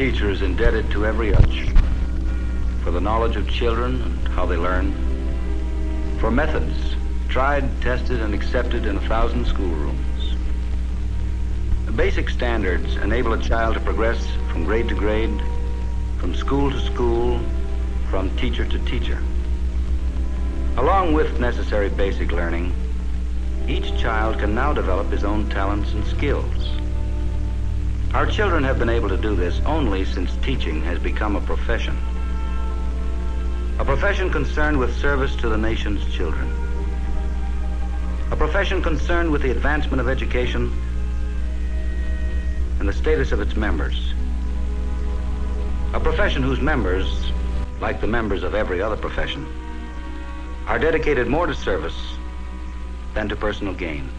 teacher is indebted to every other for the knowledge of children and how they learn, for methods tried, tested, and accepted in 1,000 schoolrooms. The basic standards enable a child to progress from grade to grade, from school to school, from teacher to teacher. Along with necessary basic learning, each child can now develop his own talents and skills. Our children have been able to do this only since teaching has become a profession. A profession concerned with service to the nation's children. A profession concerned with the advancement of education and the status of its members. A profession whose members, like the members of every other profession, are dedicated more to service than to personal gain.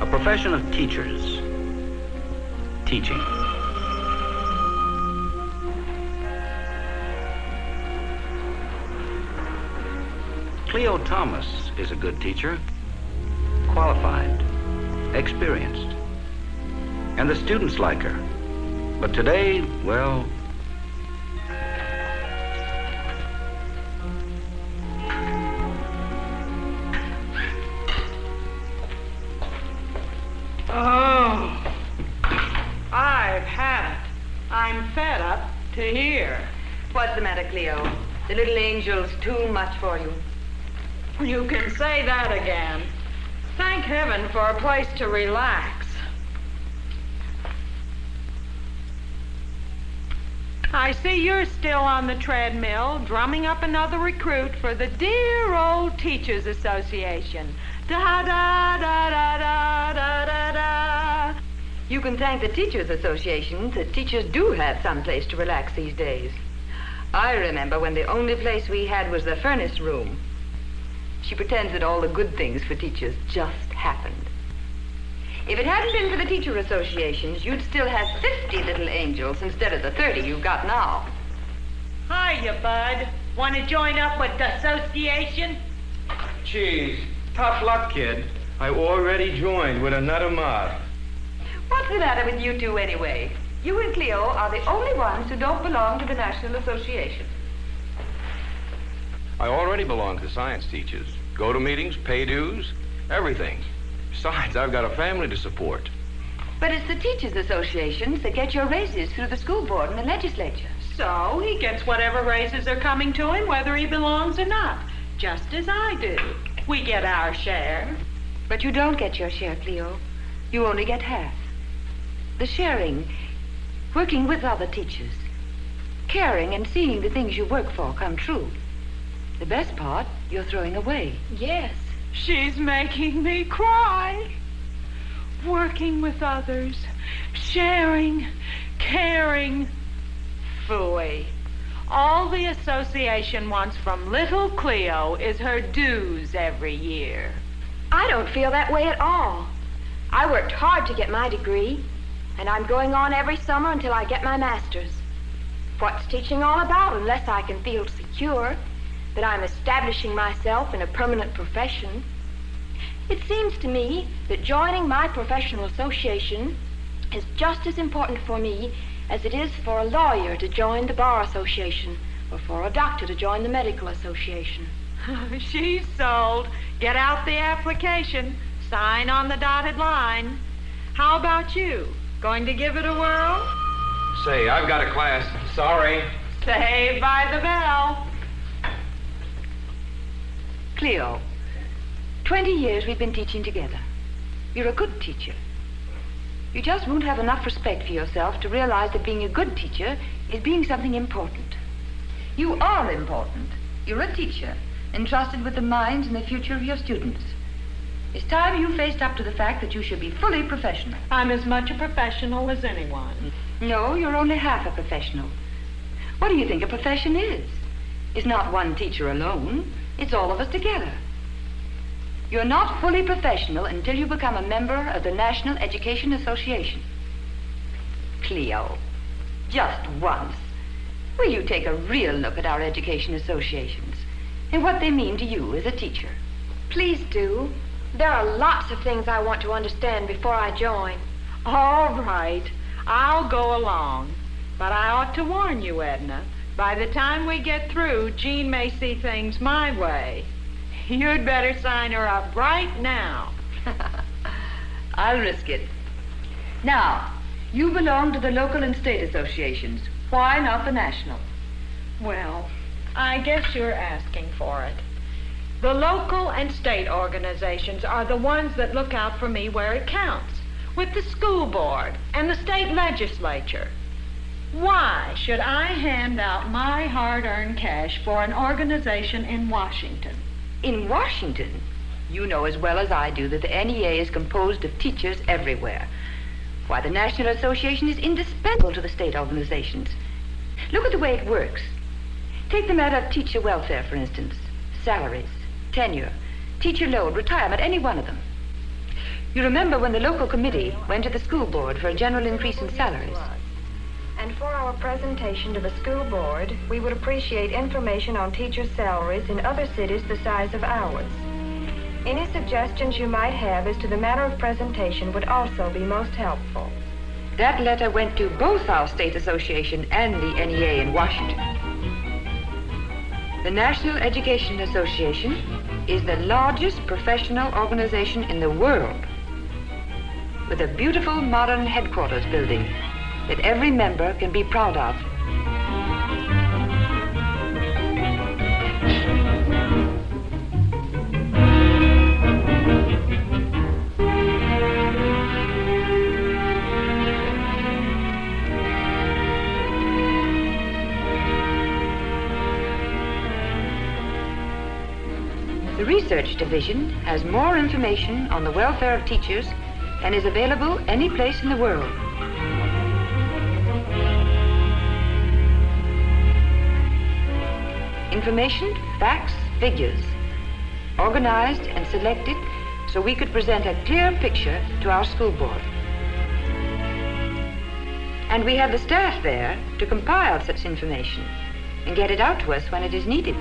A profession of teachers, teaching. Cleo Thomas is a good teacher, qualified, experienced, and the students like her. But today, well, oh, I've had it. I'm fed up to here. What's the matter, Cleo? The little angel's too much for you. You can say that again. Thank heaven for a place to relax. I see you're still on the treadmill, drumming up another recruit for the dear old Teachers Association. Da-da-da-da-da-da-da-da. You can thank the Teachers Association that teachers do have some place to relax these days. I remember when the only place we had was the furnace room. She pretends that all the good things for teachers just happened. If it hadn't been for the teacher associations, you'd still have 50 little angels instead of the 30 you've got now. Hiya, Bud. Want to join up with the association? Geez, tough luck, kid. I already joined with another mob. What's the matter with you two anyway? You and Cleo are the only ones who don't belong to the National Association. I already belong to science teachers. Go to meetings, pay dues, everything. Besides, I've got a family to support. But it's the Teachers Associations that get your raises through the school board and the legislature. So he gets whatever raises are coming to him, whether he belongs or not. Just as I do. We get our share. But you don't get your share, Cleo. You only get half. The sharing, working with other teachers, caring and seeing the things you work for come true. The best part, you're throwing away. Yes. She's making me cry. Working with others, sharing, caring. Phooey. All the association wants from little Cleo is her dues every year. I don't feel that way at all. I worked hard to get my degree, and I'm going on every summer until I get my master's. What's teaching all about unless I can feel secure that I'm establishing myself in a permanent profession? It seems to me that joining my professional association is just as important for me as it is for a lawyer to join the Bar Association or for a doctor to join the Medical Association. She's sold. Get out the application. Sign on the dotted line. How about you? Going to give it a whirl? Say, I've got a class. Sorry. Saved by the bell. Cleo, 20 years we've been teaching together. You're a good teacher. You just won't have enough respect for yourself to realize that being a good teacher is being something important. You are important. You're a teacher, entrusted with the minds and the future of your students. It's time you faced up to the fact that you should be fully professional. I'm as much a professional as anyone. No, you're only half a professional. What do you think a profession is? It's not one teacher alone. It's all of us together. You're not fully professional until you become a member of the National Education Association. Cleo, just once, will you take a real look at our education associations and what they mean to you as a teacher? Please do. There are lots of things I want to understand before I join. All right. I'll go along. But I ought to warn you, Edna. By the time we get through, Jean may see things my way. You'd better sign her up right now. I'll risk it. Now, you belong to the local and state associations. Why not the national? Well, I guess you're asking for it. The local and state organizations are the ones that look out for me where it counts, with the school board and the state legislature. Why should I hand out my hard-earned cash for an organization in Washington? In Washington? You know as well as I do that the NEA is composed of teachers everywhere. Why, the National Association is indispensable to the state organizations. Look at the way it works. Take the matter of teacher welfare, for instance. Salaries, tenure, teacher load, retirement, any one of them. You remember when the local committee went to the school board for a general increase in salaries? And for our presentation to the school board, we would appreciate information on teachers' salaries in other cities the size of ours. Any suggestions you might have as to the matter of presentation would also be most helpful. That letter went to both our state association and the NEA in Washington. The National Education Association is the largest professional organization in the world, with a beautiful modern headquarters building that every member can be proud of. The Research Division has more information on the welfare of teachers than is available any place in the world. Information, facts, figures, organized and selected so we could present a clear picture to our school board. And we have the staff there to compile such information and get it out to us when it is needed.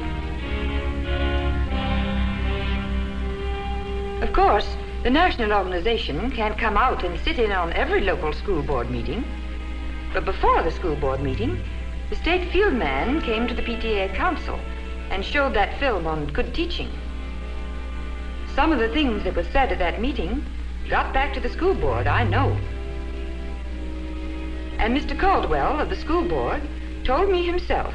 Of course, the national organization can't come out and sit in on every local school board meeting, but before the school board meeting, the state field man came to the PTA council and showed that film on good teaching. Some of the things that were said at that meeting got back to the school board, I know. And Mr. Caldwell of the school board told me himself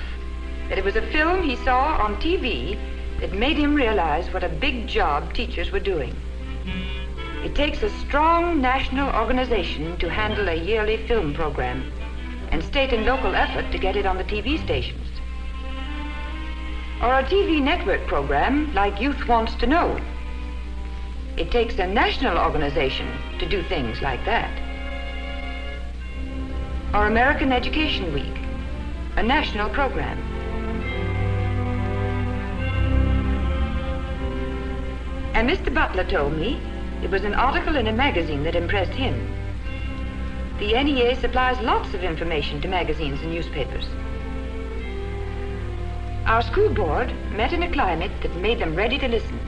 that it was a film he saw on TV that made him realize what a big job teachers were doing. It takes a strong national organization to handle a yearly film program, and state and local effort to get it on the TV stations. Or a TV network program like Youth Wants to Know. It takes a national organization to do things like that. Or American Education Week, a national program. And Mr. Butler told me it was an article in a magazine that impressed him. The NEA supplies lots of information to magazines and newspapers. Our school board met in a climate that made them ready to listen.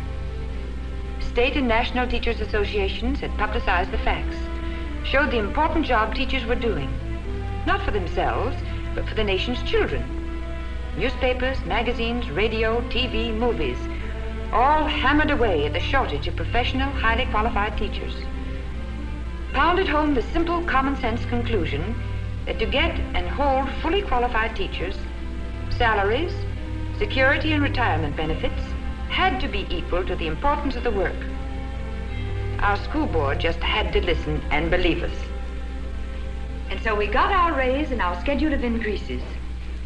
State and national teachers' associations had publicized the facts, showed the important job teachers were doing, not for themselves, but for the nation's children. Newspapers, magazines, radio, TV, movies, all hammered away at the shortage of professional, highly qualified teachers. Pounded home the simple common sense conclusion that to get and hold fully qualified teachers, salaries, security and retirement benefits had to be equal to the importance of the work. Our school board just had to listen and believe us. And so we got our raise and our schedule of increases.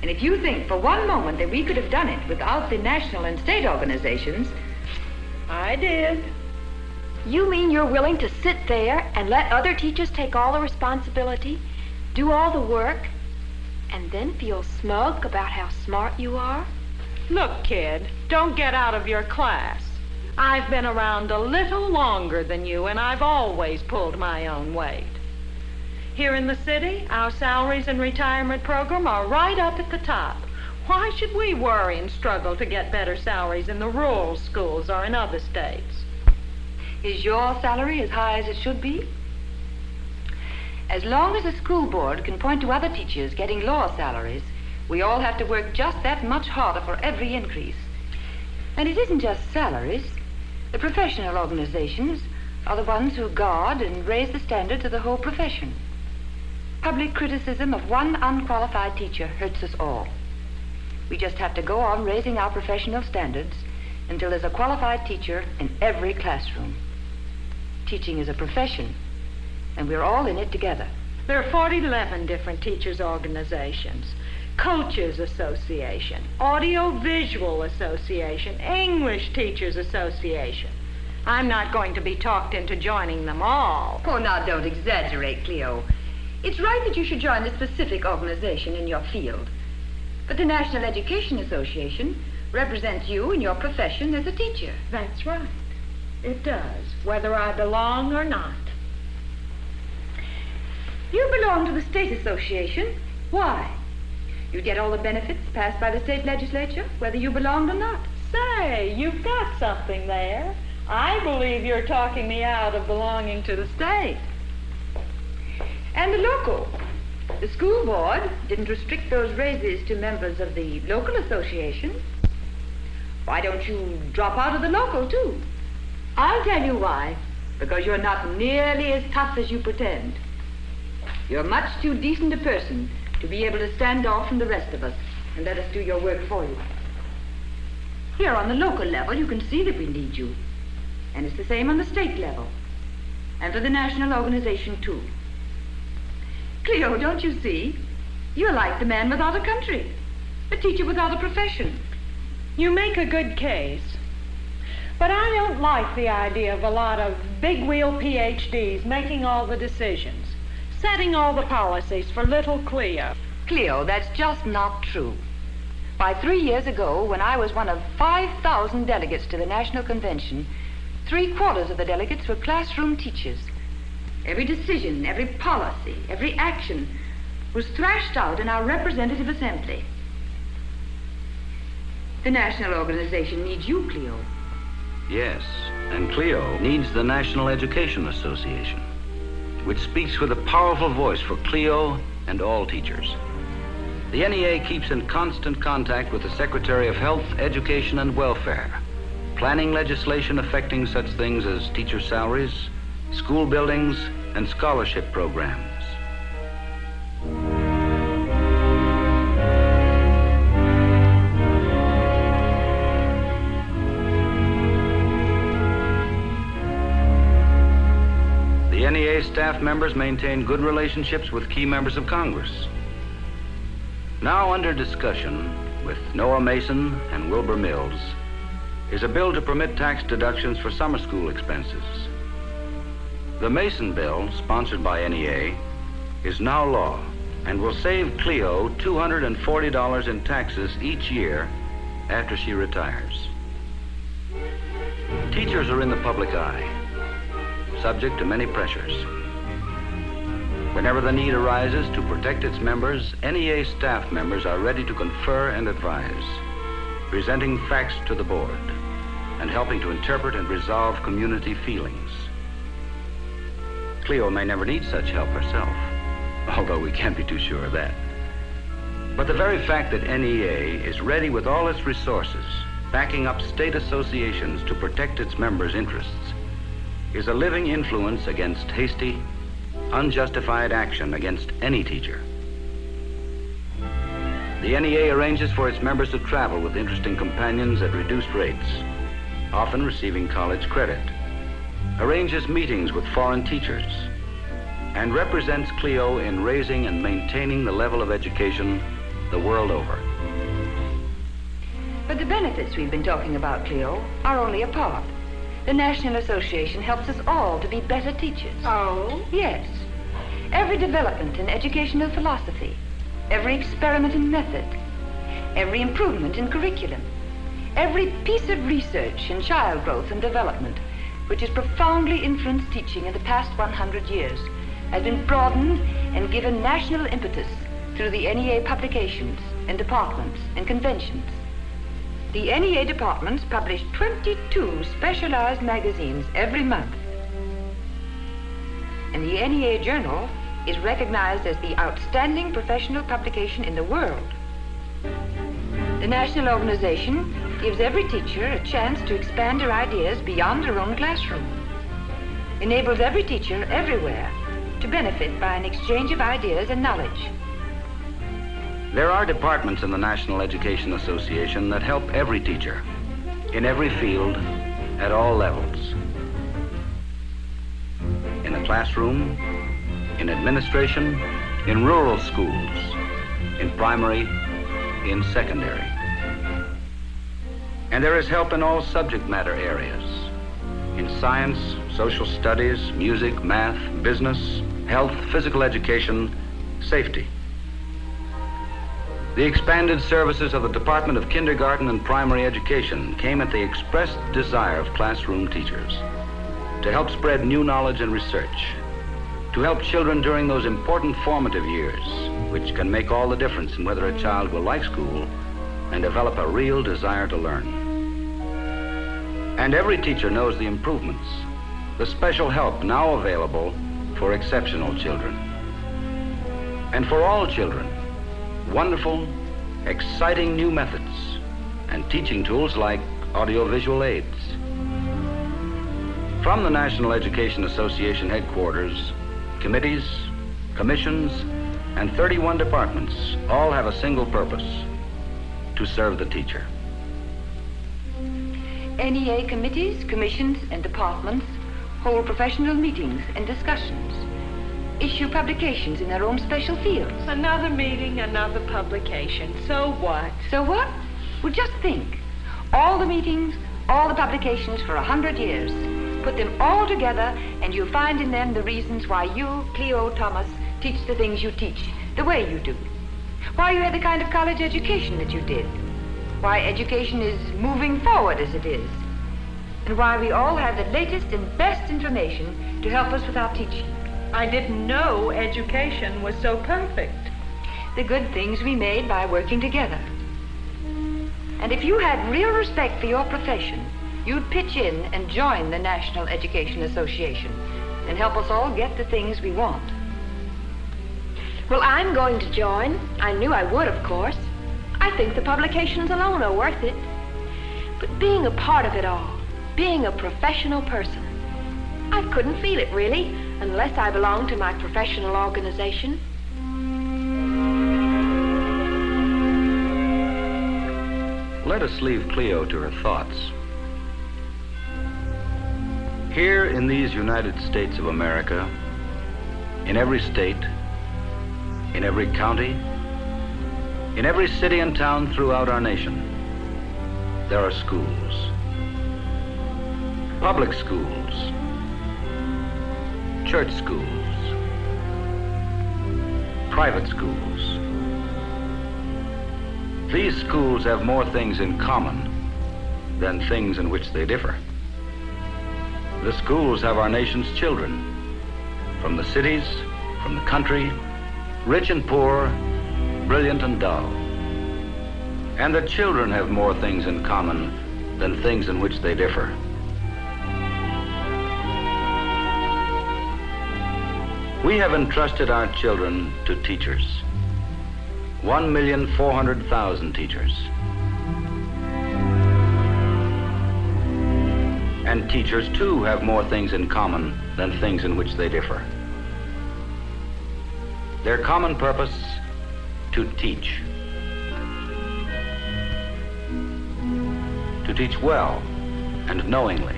And if you think for one moment that we could have done it without the national and state organizations, I did. You mean you're willing to sit there and let other teachers take all the responsibility, do all the work, and then feel smug about how smart you are? Look, kid, don't get out of your class. I've been around a little longer than you, and I've always pulled my own weight. Here in the city, our salaries and retirement program are right up at the top. Why should we worry and struggle to get better salaries in the rural schools or in other states? is your salary as high as it should be? As long as the school board can point to other teachers getting lower salaries, we all have to work just that much harder for every increase. And it isn't just salaries. The professional organizations are the ones who guard and raise the standards of the whole profession. Public criticism of one unqualified teacher hurts us all. We just have to go on raising our professional standards until there's a qualified teacher in every classroom. Teaching is a profession, and we're all in it together. There are 11 different teachers' organizations. Coaches Association, Audio-Visual Association, English Teachers Association. I'm not going to be talked into joining them all. Oh, now don't exaggerate, Cleo. It's right that you should join a specific organization in your field. But the National Education Association represents you in your profession as a teacher. That's right. It does, whether I belong or not. You belong to the State Association. Why? You get all the benefits passed by the state legislature, whether you belonged or not. Say, you've got something there. I believe you're talking me out of belonging to the state. And the local. The school board didn't restrict those raises to members of the local association. Why don't you drop out of the local, too? I'll tell you why. Because you're not nearly as tough as you pretend. You're much too decent a person to be able to stand off from the rest of us and let us do your work for you. Here on the local level, you can see that we need you. And it's the same on the state level. And for the national organization, too. Cleo, don't you see? You're like the man without a country, a teacher without a profession. You make a good case. But I don't like the idea of a lot of big-wheel PhDs making all the decisions, setting all the policies for little Cleo. Cleo, that's just not true. Why, 3 years ago, when I was one of 5,000 delegates to the National Convention, 3/4 of the delegates were classroom teachers. Every decision, every policy, every action was thrashed out in our representative assembly. The national organization needs you, Cleo. Yes, and Cleo needs the National Education Association, which speaks with a powerful voice for Cleo and all teachers. The NEA keeps in constant contact with the Secretary of Health, Education, and Welfare, planning legislation affecting such things as teacher salaries, school buildings, and scholarship programs. The NEA staff members maintain good relationships with key members of Congress. Now under discussion with Noah Mason and Wilbur Mills is a bill to permit tax deductions for summer school expenses. The Mason bill, sponsored by NEA, is now law and will save Cleo $240 in taxes each year after she retires. Teachers are in the public eye, subject to many pressures. Whenever the need arises to protect its members, NEA staff members are ready to confer and advise, presenting facts to the board and helping to interpret and resolve community feelings. Cleo may never need such help herself, although we can't be too sure of that. But the very fact that NEA is ready with all its resources, backing up state associations to protect its members' interests, is a living influence against hasty, unjustified action against any teacher. The NEA arranges for its members to travel with interesting companions at reduced rates, often receiving college credit, arranges meetings with foreign teachers, and represents Cleo in raising and maintaining the level of education the world over. But the benefits we've been talking about, Cleo, are only a part. The National Association helps us all to be better teachers. Oh? Yes. Every development in educational philosophy, every experiment in method, every improvement in curriculum, every piece of research in child growth and development, which has profoundly influenced teaching in the past 100 years, has been broadened and given national impetus through the NEA publications and departments and conventions. The NEA departments publish 22 specialized magazines every month. And the NEA Journal is recognized as the outstanding professional publication in the world. The national organization gives every teacher a chance to expand their ideas beyond their own classroom, enables every teacher everywhere to benefit by an exchange of ideas and knowledge. There are departments in the National Education Association that help every teacher in every field at all levels. In the classroom, in administration, in rural schools, in primary, in secondary. And there is help in all subject matter areas, in science, social studies, music, math, business, health, physical education, safety. The expanded services of the Department of Kindergarten and Primary Education came at the expressed desire of classroom teachers to help spread new knowledge and research, to help children during those important formative years, which can make all the difference in whether a child will like school and develop a real desire to learn. And every teacher knows the improvements, the special help now available for exceptional children. And for all children, wonderful, exciting new methods and teaching tools like audiovisual aids. From the National Education Association headquarters, committees, commissions, and 31 departments all have a single purpose: to serve the teacher. NEA committees, commissions, and departments hold professional meetings and discussions, issue publications in their own special fields. Another meeting, another publication. So what? So what? Well, just think. All the meetings, all the publications for 100 years. Put them all together, and you'll find in them the reasons why you, Cleo Thomas, teach the things you teach, the way you do. Why you had the kind of college education that you did. Why education is moving forward as it is. And why we all have the latest and best information to help us with our teaching. I didn't know education was so perfect. The good things we made by working together. And if you had real respect for your profession, you'd pitch in and join the National Education Association and help us all get the things we want. Well, I'm going to join. I knew I would, of course. I think the publications alone are worth it. But being a part of it all, being a professional person, I couldn't feel it, really, unless I belonged to my professional organization. Let us leave Cleo to her thoughts. Here in these United States of America, in every state, in every county, in every city and town throughout our nation, there are schools. Public schools, church schools, private schools. These schools have more things in common than things in which they differ. The schools have our nation's children, from the cities, from the country, rich and poor, brilliant and dull. And the children have more things in common than things in which they differ. We have entrusted our children to teachers. 1,400,000 teachers. And teachers, too, have more things in common than things in which they differ. Their common purpose, to teach. To teach well and knowingly.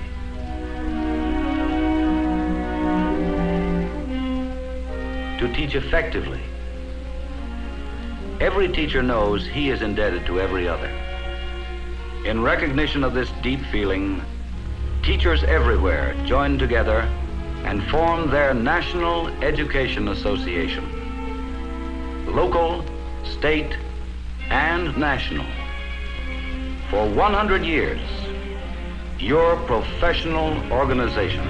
To teach effectively. Every teacher knows he is indebted to every other. In recognition of this deep feeling, teachers everywhere join together and form their National Education Association. Local, state, and national. For 100 years, your professional organization.